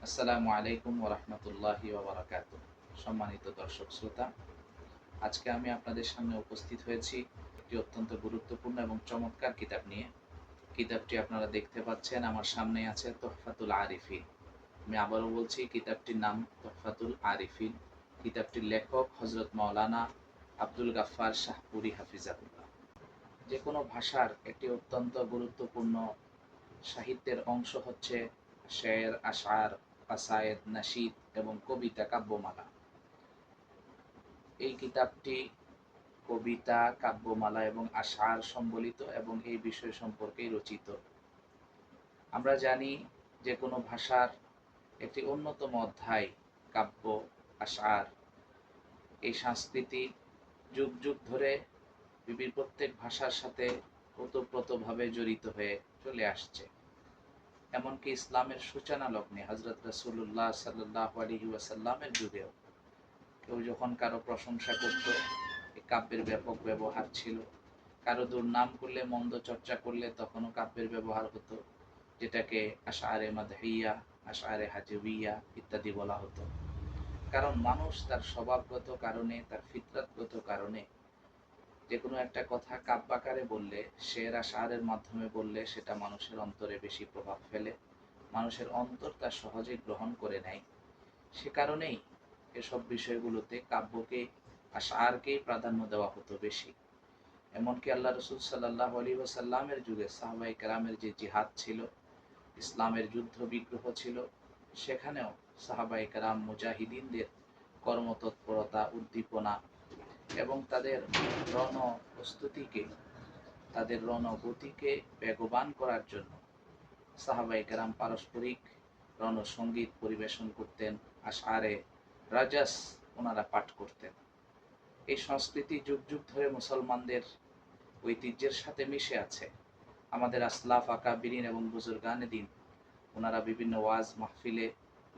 আসসালামু আলাইকুম ওয়া রাহমাতুল্লাহি ওয়া বারাকাতুহু। সম্মানিত দর্শক শ্রোতা, আজকে আমি আপনাদের সামনে উপস্থিত হয়েছি একটি অত্যন্ত গুরুত্বপূর্ণ এবং চমৎকার কিতাব নিয়ে। কিতাবটি আপনারা দেখতে পাচ্ছেন, আমার সামনে আছে তুহফাতুল আরিফিন। আমি আবারও বলছি, কিতাবটির নাম তুহফাতুল আরিফিন। কিতাবটির লেখক হযরত মাওলানা আব্দুল গাফফার শাহপুরী হাফিজাহুল্লাহ। যে কোনো ভাষার একটি অত্যন্ত গুরুত্বপূর্ণ সাহিত্যের অংশ হচ্ছে শের, আশআর, কাসায়েদ, নাশিদ এবং কবিতা, কাব্যমালা। এই কিতাবটি কবিতা, কাব্যমালা এবং আশআর সম্বলিত এবং এই বিষয় সম্পর্কেই রচিত। আমরা জানি যে কোনো ভাষার একটি অন্যতম অধ্যায় কাব্য, আশআর। এই সংস্কৃতি যুগ যুগ ধরে প্রত্যেক ভাষার সাথে ওতপ্রোতভাবে জড়িত হয়ে চলে আসছে। এমনকি ইসলামের সূচনা লগ্নে হযরত রাসূলুল্লাহ সাল্লাল্লাহু আলাইহি ওয়াসাল্লামের যুগেও কেউ যখন কারো প্রশংসা করত, এই কাব্যের ব্যাপক ব্যবহার ছিল। কারো দুর্নাম করলে, মন্দ চর্চা করলে তখনও কাব্যের ব্যবহার হতো, যেটাকে আশআরে মাদহিয়া, আশআরে হাজবিয়া ইত্যাদি বলা হতো। কারণ মানুষ তার স্বভাবগত কারণে, তার ফিতরাতগত কারণে যে কোনো একটা কথা কাব্যাকারে বললে, শের আশআরের মাধ্যমে বললে সেটা মানুষের অন্তরে বেশি প্রভাব ফেলে, মানুষের অন্তর তা সহজে গ্রহণ করে নেয়। সে কারণেই এসব বিষয়গুলোতে কাব্যকে, আশআরকেই প্রাধান্য দেওয়া হতো বেশি। এমনকি আল্লাহ রসুল সাল্লাল্লাহু আলাইহি ওয়াসাল্লামের যুগে সাহাবায়ে কেরামের যে জিহাদ ছিল, ইসলামের যুদ্ধ বিগ্রহ ছিল, সেখানেও সাহাবায়ে কেরাম মুজাহিদিনদের কর্মতৎপরতা, উদ্দীপনা এবং তাদের রণ প্রস্তুতিকে, তাদের রণগতিকে বেগবান করার জন্য সাহাবায়ে কেরাম পারস্পরিক রণসঙ্গীত পরিবেশন করতেন, আশআরে রাজাস ওনারা পাঠ করতেন। এই সংস্কৃতি যুগ যুগ ধরে মুসলমানদের ঐতিহ্যের সাথে মিশে আছে। আমাদের আসলাফ, আকাবিরিন এবং বুজুর্গানে দিন ওনারা বিভিন্ন ওয়াজ মাহফিলে,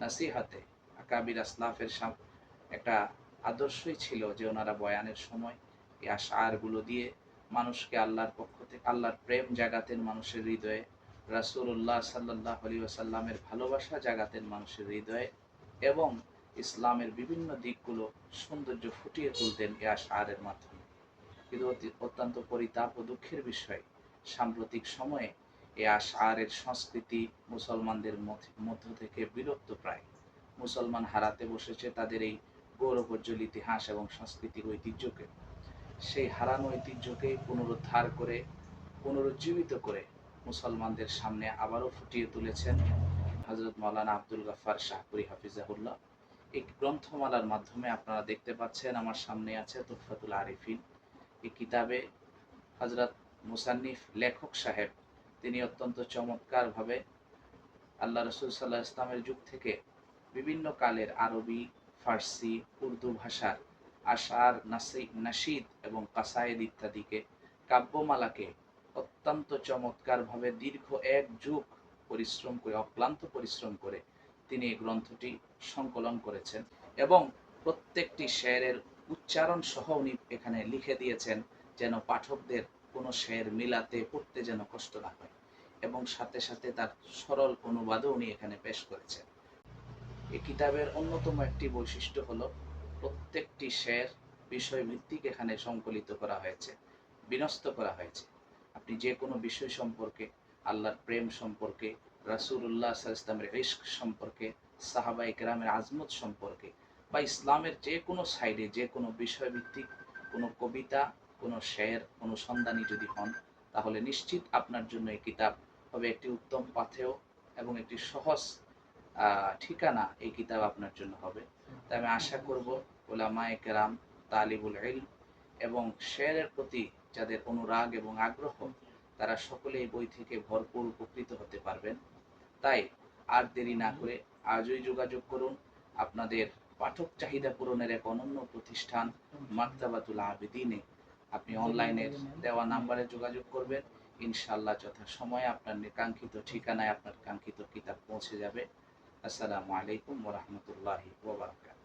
নাসিহাতে আকাবির আসলাফের একটা আদর্শই ছিল যে ওনারা বয়ানের সময় এই আশআরগুলো দিয়ে মানুষকে আল্লাহর পক্ষ থেকে আল্লাহর প্রেম জাগাতেন মানুষের হৃদয়ে, রাসূলুল্লাহ সাল্লাল্লাহু আলাইহি ওয়াসাল্লামের ভালোবাসা জাগাতেন মানুষের হৃদয়ে এবং ইসলামের বিভিন্ন দিকগুলো সৌন্দর্য ফুটিয়ে তুলতেন এই আশআরের মাধ্যমে। কিন্তু অত্যন্ত পরিতাপ ও দুঃখের বিষয়, সাম্প্রতিক সময়ে এই আশআরের সংস্কৃতি মুসলমানদের মধ্য থেকে বিলুপ্ত প্রায়। মুসলমান হারাতে বসেছে তাদের এই গৌরবোজ্জ্বল ইতিহাস এবং সাংস্কৃতিক ঐতিহ্যকে। সেই হারানো ঐতিহ্যকে পুনরুদ্ধার করে, পুনরুজ্জীবিত করে মুসলমানদের সামনে আবারও ফুটিয়ে তুলেছেন হযরত মাওলানা আব্দুল গাফফার শাহপুরী হাফিজাহুল্লাহ। এই গ্রন্থমালার মাধ্যমে আপনারা দেখতে পাচ্ছেন, আমার সামনে আছে তুহফাতুল আরিফিন। এই কিতাবে হযরত মুসান্নিফ, লেখক সাহেব, তিনি অত্যন্ত চমৎকারভাবে আল্লাহ রসুল সাল্লাল্লাহু আলাইহি ইসলামের যুগ থেকে বিভিন্ন কালের আরবি, ফার্সি, উর্দু ভাষার আশআর, নাশিদ এবং কাসায়েদ ইত্যাদিকে, কাব্যমালাকে অত্যন্ত চমৎকারভাবে দীর্ঘ এক যুগ পরিশ্রম করে, অক্লান্ত পরিশ্রম করে তিনি এই গ্রন্থটি সংকলন করেছেন এবং প্রত্যেকটি শেরের উচ্চারণ সহ উনি এখানে লিখে দিয়েছেন, যেন পাঠকদের কোনো শের মিলাতে, পড়তে যেন কষ্ট না হয়, এবং সাথে সাথে তার সরল অনুবাদও উনি এখানে পেশ করেছেন। এই কিতাবের অন্যতম একটি বৈশিষ্ট্য হলো প্রত্যেকটি শের বিষয়ভিত্তিক এখানে সংকলিত করা হয়েছে, বিন্যস্ত করা হয়েছে। আপনি যে কোনো বিষয় সম্পর্কে, আল্লাহর প্রেম সম্পর্কে, রাসূলুল্লাহ সাল্লাল্লাহু আলাইহি ওয়াসাল্লামের ইশক সম্পর্কে, সাহাবায়ে কেরামের আজমত সম্পর্কে, বা ইসলামের যে কোনো সাইডে যে কোনো বিষয়ভিত্তিক কোনো কবিতা, কোনো শের অনুসন্ধানী যদি হন, তাহলে নিশ্চিত আপনার জন্য এই কিতাব হবে একটি উত্তম পাথেয় এবং একটি সহজ ঠিকানা এই কিতাব আপনার জন্য হবে। তাই আমি আশা করব উলামায়ে কেরাম, তালিবুল ইলম এবং শেরের প্রতি যাদের অনুরাগ এবং আগ্রহ, তারা সকলে এই বই থেকে ভরপুর উপকৃত হতে পারবেন। তাই আর দেরি না করে আজই যোগাযোগ করুন। আপনাদের পাঠক চাহিদা পূরণের এক অনন্য প্রতিষ্ঠান মাকতাবাতুল আবেদিনে আপনি অনলাইনের দেওয়া নাম্বারে যোগাযোগ করবেন। ইনশাআল্লাহ যথাসময়ে আপনার কাঙ্ক্ষিত ঠিকানায় আপনার কাঙ্ক্ষিত কিতাব পৌঁছে যাবে। আসসালামু আলাইকুম ওয়া রাহমাতুল্লাহি ওয়া বারাকাতুহু।